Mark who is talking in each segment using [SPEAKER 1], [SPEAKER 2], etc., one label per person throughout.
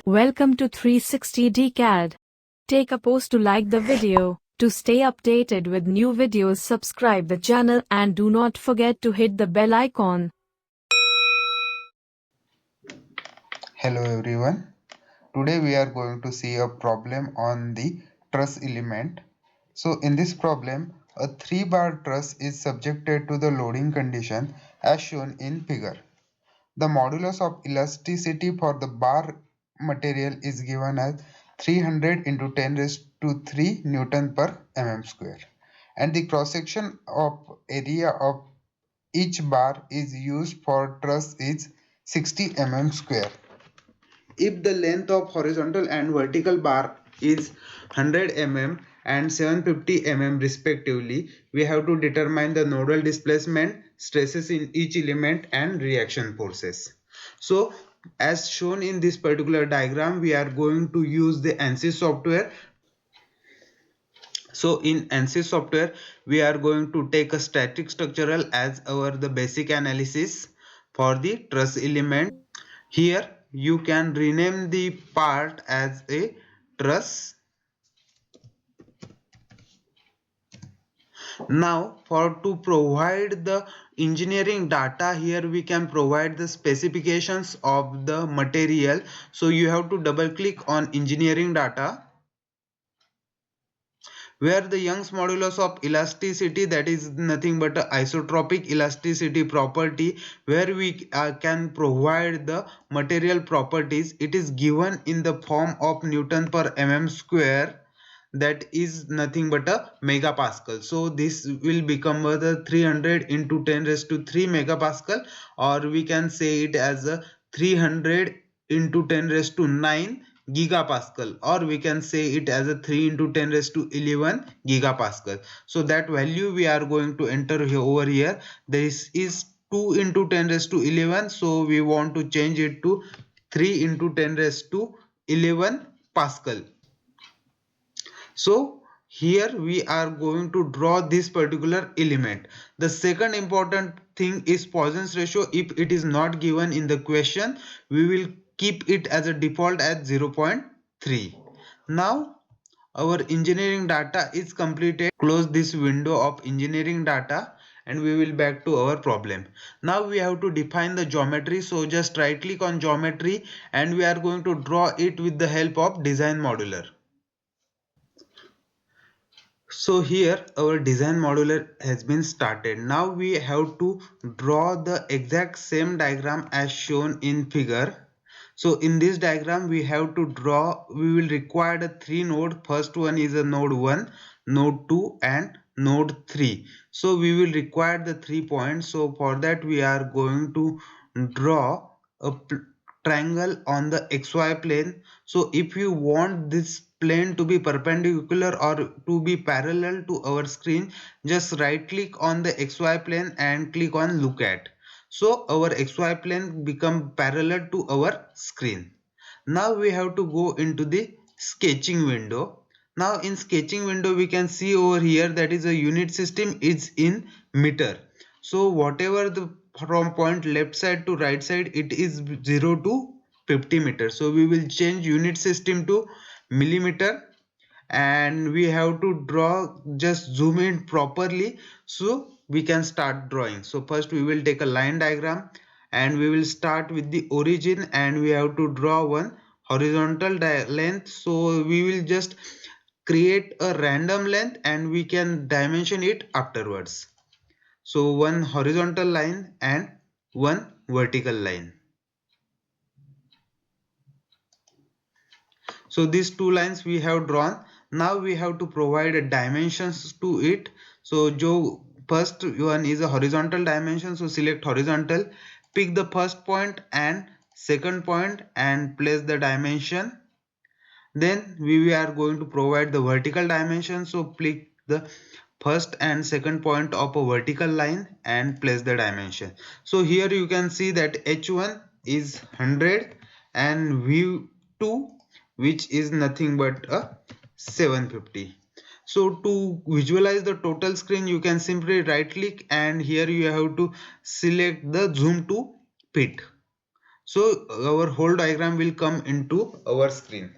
[SPEAKER 1] Welcome to 360 CAD. Take a pause to like the video. To stay updated with new videos, subscribe the channel and do not forget to hit the bell icon.
[SPEAKER 2] Hello everyone. Today we are going to see a problem on the truss element. So in this problem, a 3-bar truss is subjected to the loading condition as shown in figure. The modulus of elasticity for the bar material is given as 300 into 10 raised to 3 Newton per mm square. And the cross section of area of each bar is used for truss is 60 mm square. If the length of horizontal and vertical bar is 100 mm and 750 mm respectively, we have to determine the nodal displacement, stresses in each element and reaction forces. So as shown in this particular diagram, we are going to use the ANSYS software. So in ANSYS software, we are going to take a static structural as our the basic analysis for the truss element. Here you can rename the part as a truss. Now for to provide the engineering data, here we can provide the specifications of the material. So you have to double click on engineering data, where the Young's modulus of elasticity, that is nothing but a isotropic elasticity property, where we can provide the material properties. It is given in the form of Newton per mm square, that is nothing but a megapascal. So this will become the 300 into 10 raised to 3 megapascal, or we can say it as a 300 into 10 raised to 9 gigapascal, or we can say it as a 3 into 10 raised to 11 gigapascal. So that value we are going to enter here over here. This is 2 into 10 raised to 11, so we want to change it to 3 into 10 raised to 11 pascal. So here we are going to draw this particular element. The second important thing is Poisson's ratio. If it is not given in the question, we will keep it as a default at 0.3. Now our engineering data is completed. Close this window of engineering data and we will back to our problem. Now we have to define the geometry. So just right click on geometry and we are going to draw it with the help of design modular. So here our design modular has been started. Now we have to draw the exact same diagram as shown in figure. So in this diagram we have to draw, we will require the 3 node. First one is a node 1, node 2 and node 3. So we will require the 3 points. So for that we are going to draw a triangle on the xy plane. So if you want this plane to be perpendicular or to be parallel to our screen, just right click on the xy plane and click on look at. So our xy plane become parallel to our screen. Now we have to go into the sketching window. Now in sketching window we can see over here that is a unit system is in meter. So whatever the from point left side to right side, it is 0 to 50 meters. So we will change unit system to millimeter and we have to draw, just zoom in properly so we can start drawing. So first we will take a line diagram and we will start with the origin and we have to draw one horizontal length. So we will just create a random length and we can dimension it afterwards. So one horizontal line and one vertical line. So these two lines we have drawn. Now we have to provide a dimensions to it. So jo first one is a horizontal dimension. So select horizontal, pick the first point and second point and place the dimension. Then we are going to provide the vertical dimension. So click the first and second point of a vertical line and place the dimension. So here you can see that h1 is 100 and v2 which is nothing but a 750. So to visualize the total screen, you can simply right click and here you have to select the zoom to fit. So our whole diagram will come into our screen.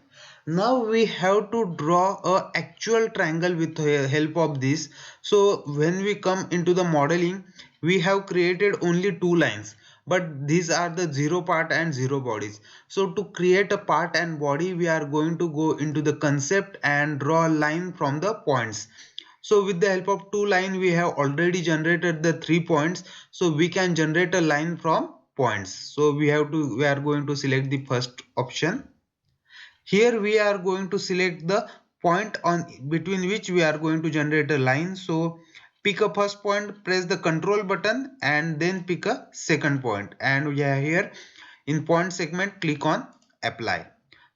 [SPEAKER 2] Now we have to draw a actual triangle with the help of this. So when we come into the modeling, we have created only two lines, but these are the zero part and zero bodies. So to create a part and body, we are going to go into the concept and draw a line from the points. So with the help of two line, we have already generated the 3 points, so we can generate a line from points. So we are going to select the first option. Here we are going to select the point on between which we are going to generate a line. So pick a first point, press the control button, and then pick a second point, and we are here in point segment, click on apply.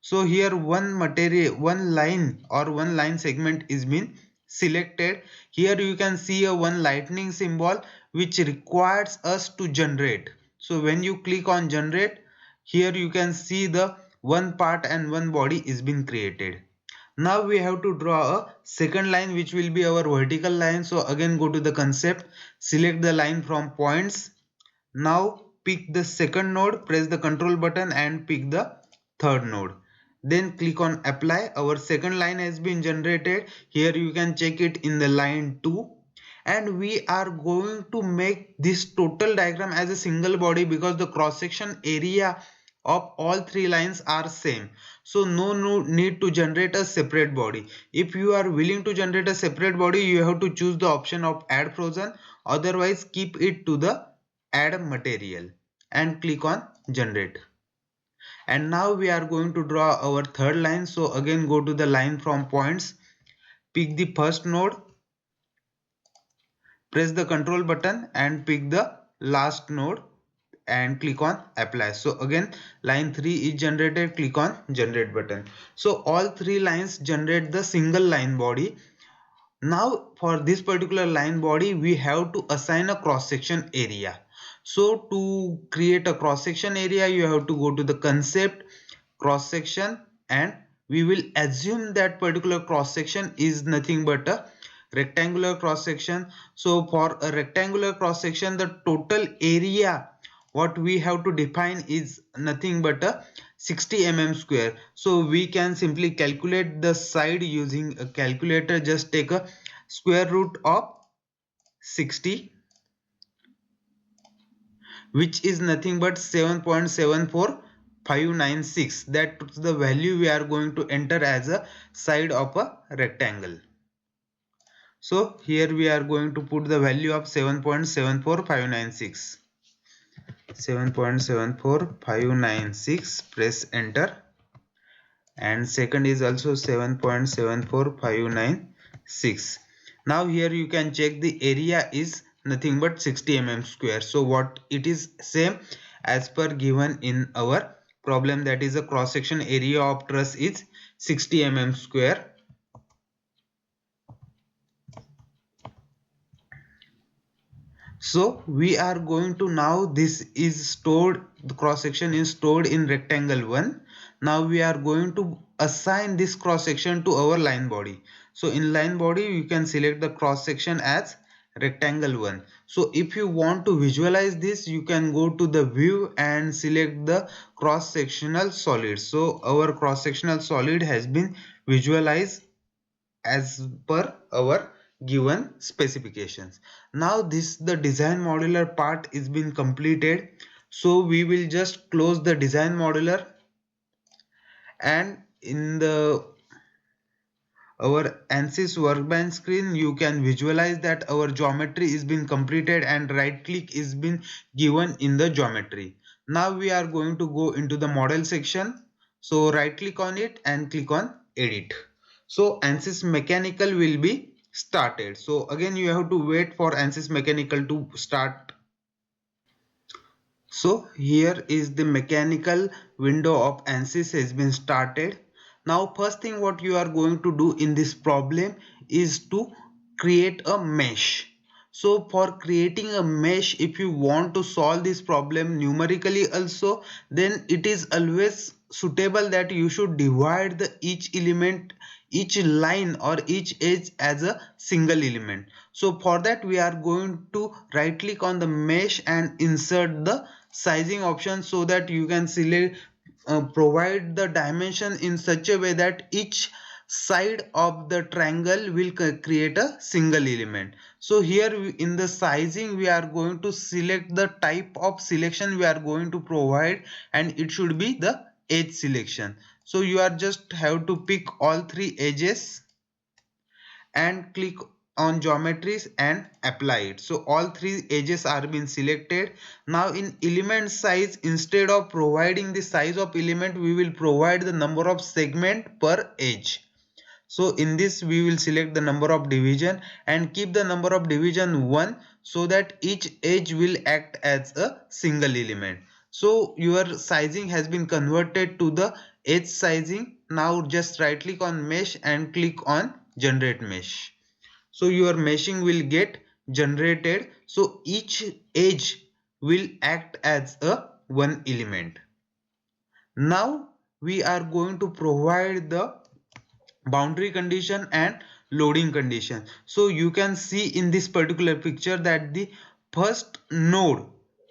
[SPEAKER 2] So here one line or one line segment is been selected. Here you can see a one lightning symbol which requires us to generate. So when you click on generate, here you can see the one part and one body is being created. Now we have to draw a second line which will be our vertical line. So again go to the concept, select the line from points. Now pick the second node, press the control button and pick the third node. Then click on apply. Our second line has been generated. Here you can check it in the line 2. And we are going to make this total diagram as a single body because the cross section area of all three lines are same. So no need to generate a separate body. If you are willing to generate a separate body, you have to choose the option of add frozen. Otherwise keep it to the add material and click on generate. And now we are going to draw our third line. So again go to the line from points, pick the first node, press the control button and pick the last node and click on apply. So again line 3 is generated, click on generate button. So all three lines generate the single line body. Now for this particular line body we have to assign a cross section area. So to create a cross section area, you have to go to the concept, cross section, and we will assume that particular cross section is nothing but a rectangular cross section. So for a rectangular cross section, the total area what we have to define is nothing but a 60 mm square. So we can simply calculate the side using a calculator. Just take a square root of 60, which is nothing but 7.74596. That's the value we are going to enter as a side of a rectangle. So here we are going to put the value of 7.74596. 7.74596, press enter, and second is also 7.74596. Now here you can check the area is nothing but 60 mm square. So what it is same as per given in our problem, that is a cross section area of truss is 60 mm square. So we are going to, now this is stored, the cross section is stored in rectangle 1. Now we are going to assign this cross section to our line body. So in line body you can select the cross section as rectangle 1. So if you want to visualize this, you can go to the view and select the cross sectional solid. So our cross sectional solid has been visualized as per our given specifications. Now this the design modular part is been completed. So we will just close the design modular, and in the our ANSYS workbench screen you can visualize that our geometry is been completed and right click is been given in the geometry. Now we are going to go into the model section. So right click on it and click on edit. So ANSYS mechanical will be started. So again you have to wait for ANSYS mechanical to start. So here is the mechanical window of ANSYS has been started. Now first thing what you are going to do in this problem is to create a mesh. So for creating a mesh, if you want to solve this problem numerically also, then it is always suitable that you should divide the each element each line or each edge as a single element. So for that we are going to right click on the mesh and insert the sizing option, so that you can select provide the dimension in such a way that each side of the triangle will create a single element. So here in the sizing we are going to select the type of selection we are going to provide, and it should be the edge selection. So you are just have to pick all three edges and click on geometries and apply it. So all three edges are been selected. Now in element size, instead of providing the size of element, we will provide the number of segment per edge. So in this we will select the number of division and keep the number of division 1, so that each edge will act as a single element. So your sizing has been converted to the edge sizing. Now just right click on mesh and click on generate mesh. So your meshing will get generated. So each edge will act as a one element. Now we are going to provide the boundary condition and loading condition. So you can see in this particular picture that the first node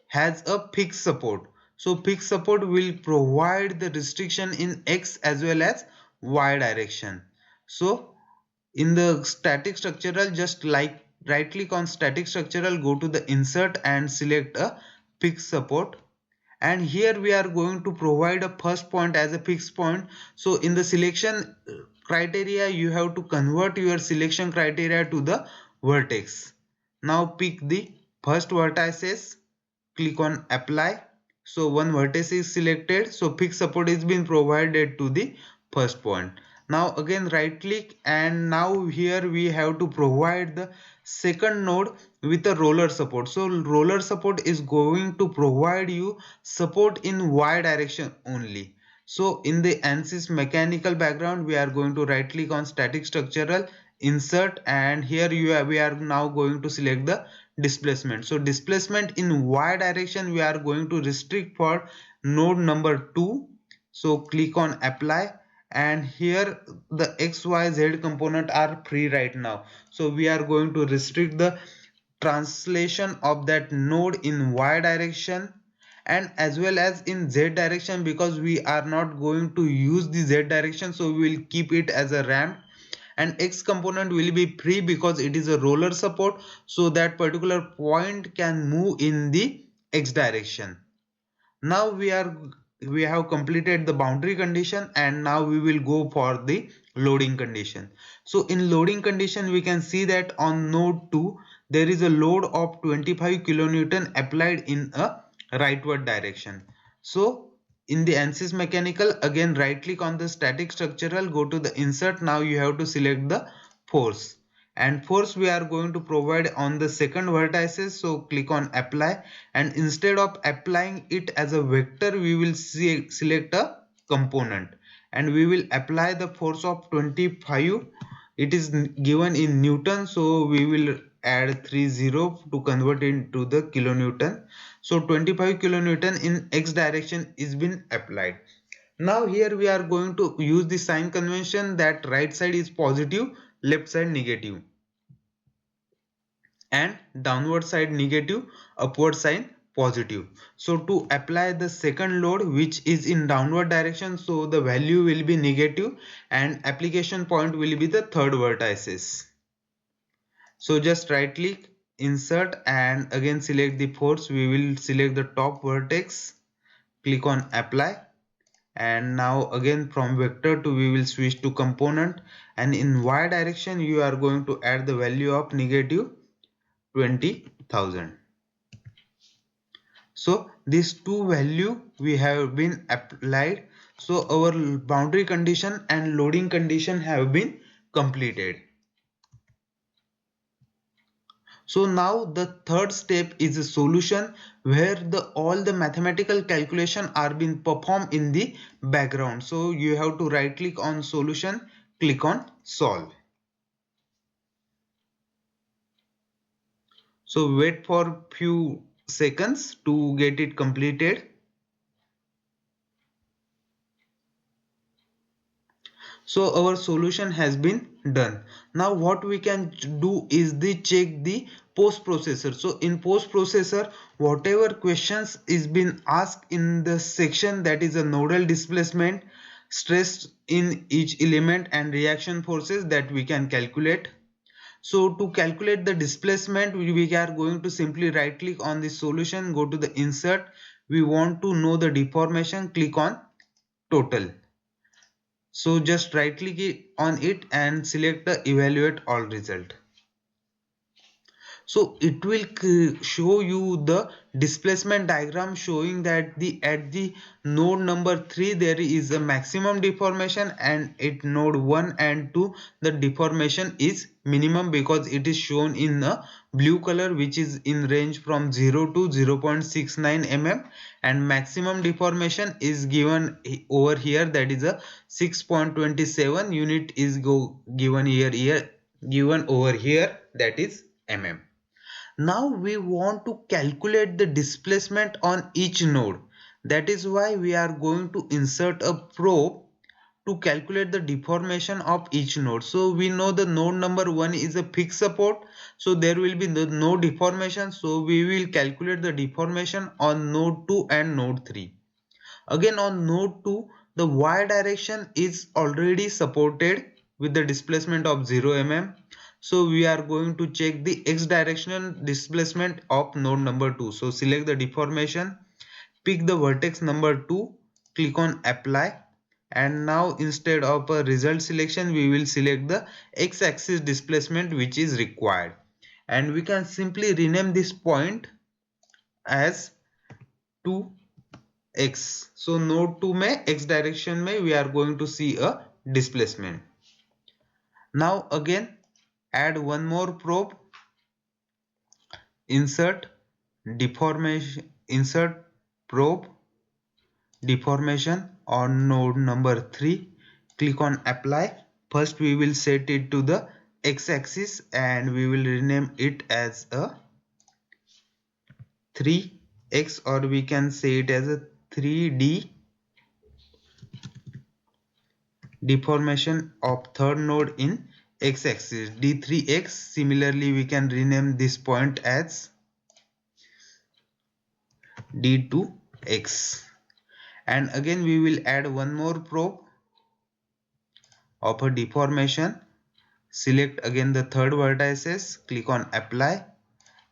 [SPEAKER 2] has a fixed support. So fixed support will provide the restriction in x as well as y direction. So in the static structural, just like right click on static structural, go to the insert and select a fixed support, and here we are going to provide a first point as a fixed point. So in the selection criteria, you have to convert your selection criteria to the vertex. Now pick the first vertices, click on apply. So one vertex is selected, so fixed support is being provided to the first point. Now again right click, and now here we have to provide the second node with a roller support. So roller support is going to provide you support in y direction only. So in the ANSYS mechanical background, we are going to right click on static structural, insert, and here we are now going to select the displacement. So displacement in y direction we are going to restrict for node number 2. So click on apply, and here the xyz component are free right now. So we are going to restrict the translation of that node in y direction and as well as in z direction, because we are not going to use the z direction, so we will keep it as a ramp. And x component will be free because it is a roller support, so that particular point can move in the x direction. Now we have completed the boundary condition, and now we will go for the loading condition. So in loading condition, we can see that on node 2 there is a load of 25 kilonewton applied in a rightward direction. So in the ANSYS mechanical, again right click on the static structural, go to the insert. Now you have to select the force, and force we are going to provide on the second vertices. So click on apply, and instead of applying it as a vector, we will select a component, and we will apply the force of 25. It is given in Newton, so we will add 30 to convert into the kilonewton. So 25 kilonewton in x direction is been applied. Now here we are going to use the sign convention, that right side is positive, left side negative, and downward side negative, upward side positive. So to apply the second load, which is in downward direction, so the value will be negative and application point will be the third vertices. So just right click, insert, and again select the force. We will select the top vertex, click on apply, and now again from vector to we will switch to component, and in y direction you are going to add the value of negative 20,000. So these two value we have been applied. So our boundary condition and loading condition have been completed. So now the third step is a solution, where all the mathematical calculation are being performed in the background. So you have to right click on solution, click on solve. So wait for few seconds to get it completed. So our solution has been done. Now what we can do is the check the post processor. So in post processor, whatever questions is been asked in the section, that is a nodal displacement, stress in each element and reaction forces, that we can calculate. So to calculate the displacement, we are going to simply right click on the solution, go to the insert. We want to know the deformation, click on total. So just right click on it and select the evaluate all result. So it will show you the displacement diagram showing that the at the node number 3 there is a maximum deformation, and at node 1 and 2 the deformation is minimum, because it is shown in a blue color, which is in range from 0 to 0.69 mm, and maximum deformation is given over here, that is a 6.27 unit is given here given over here, that is mm. Now we want to calculate the displacement on each node. That is why we are going to insert a probe to calculate the deformation of each node. So we know the node number 1 is a fixed support, so there will be no deformation. So we will calculate the deformation on node 2 and node 3. Again on node 2, the y direction is already supported with the displacement of 0 mm. So we are going to check the x directional displacement of node number 2. So select the deformation, pick the vertex number 2, click on apply, and now instead of a result selection, we will select the x-axis displacement which is required, and we can simply rename this point as 2 x. So node 2 में x direction में we are going to see a displacement. Now again add one more probe, insert deformation, insert probe deformation on node number 3, click on apply. First we will set it to the x-axis and we will rename it as a 3x, or we can say it as a 3D deformation of third node in x-axis, d3x. Similarly we can rename this point as d2x, and again we will add one more probe of a deformation. Select again the third vertices, click on apply,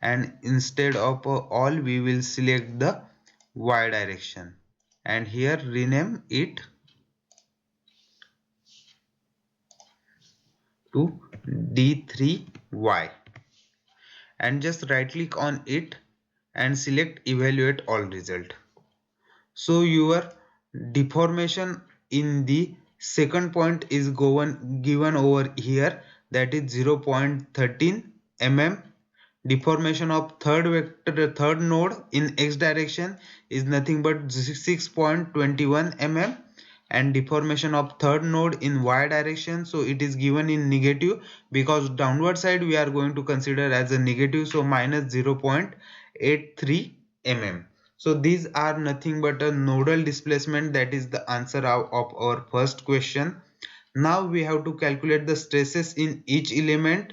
[SPEAKER 2] and instead of all we will select the y direction and here rename it to d3y, and just right click on it and select evaluate all result. So your deformation in the second point is given over here, that is 0.13 mm. Deformation of third node in x direction is nothing but 6.21 mm, and deformation of third node in y direction, so it is given in negative, because downward side we are going to consider as a negative, so minus 0.83 mm. So these are nothing but a nodal displacement. That is the answer of our first question. Now we have to calculate the stresses in each element.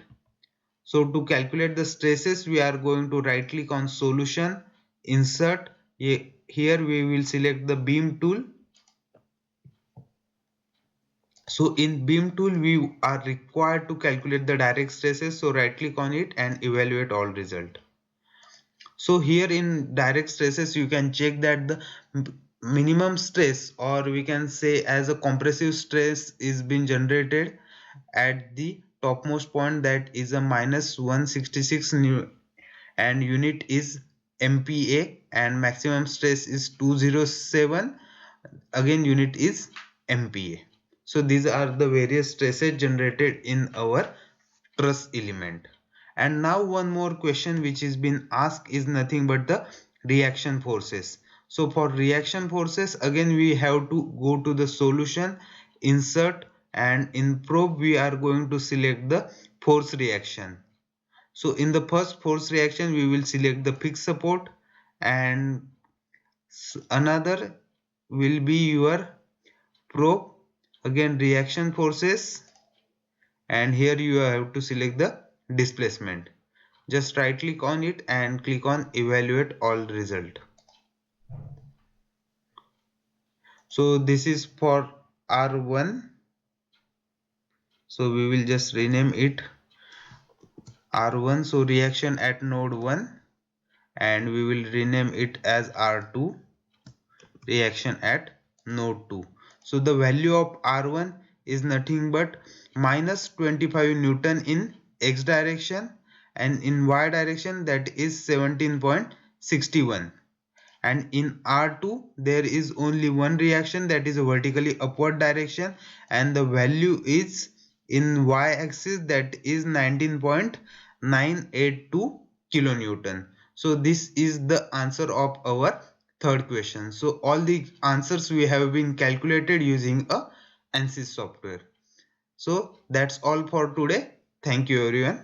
[SPEAKER 2] So to calculate the stresses, we are going to right click on solution, insert. Here we will select the beam tool. So in beam tool we are required to calculate the direct stresses. So right click on it and evaluate all result. So here in direct stresses you can check that the minimum stress, or we can say as a compressive stress, is being generated at the topmost point, that is a minus 166 new, and unit is MPa, and maximum stress is 207, again unit is MPa. So these are the various stresses generated in our truss element. And now one more question which is been asked is nothing but the reaction forces. So for reaction forces, again we have to go to the solution, insert, and in probe we are going to select the force reaction. So in the first force reaction we will select the fixed support, and another will be your probe again reaction forces, and here you have to select the displacement. Just right click on it and click on evaluate all result. So this is for R1, so we will just rename it R1, so reaction at node 1, and we will rename it as R2, reaction at node 2. So the value of R1 is nothing but minus 25 Newton in X direction, and in Y direction that is 17.61. And in R2 there is only one reaction, that is a vertically upward direction, and the value is in Y axis, that is 19.982 kilonewton. So this is the answer of our third question. So all the answers we have been calculated using a ANSYS software. So that's all for today. Thank you everyone.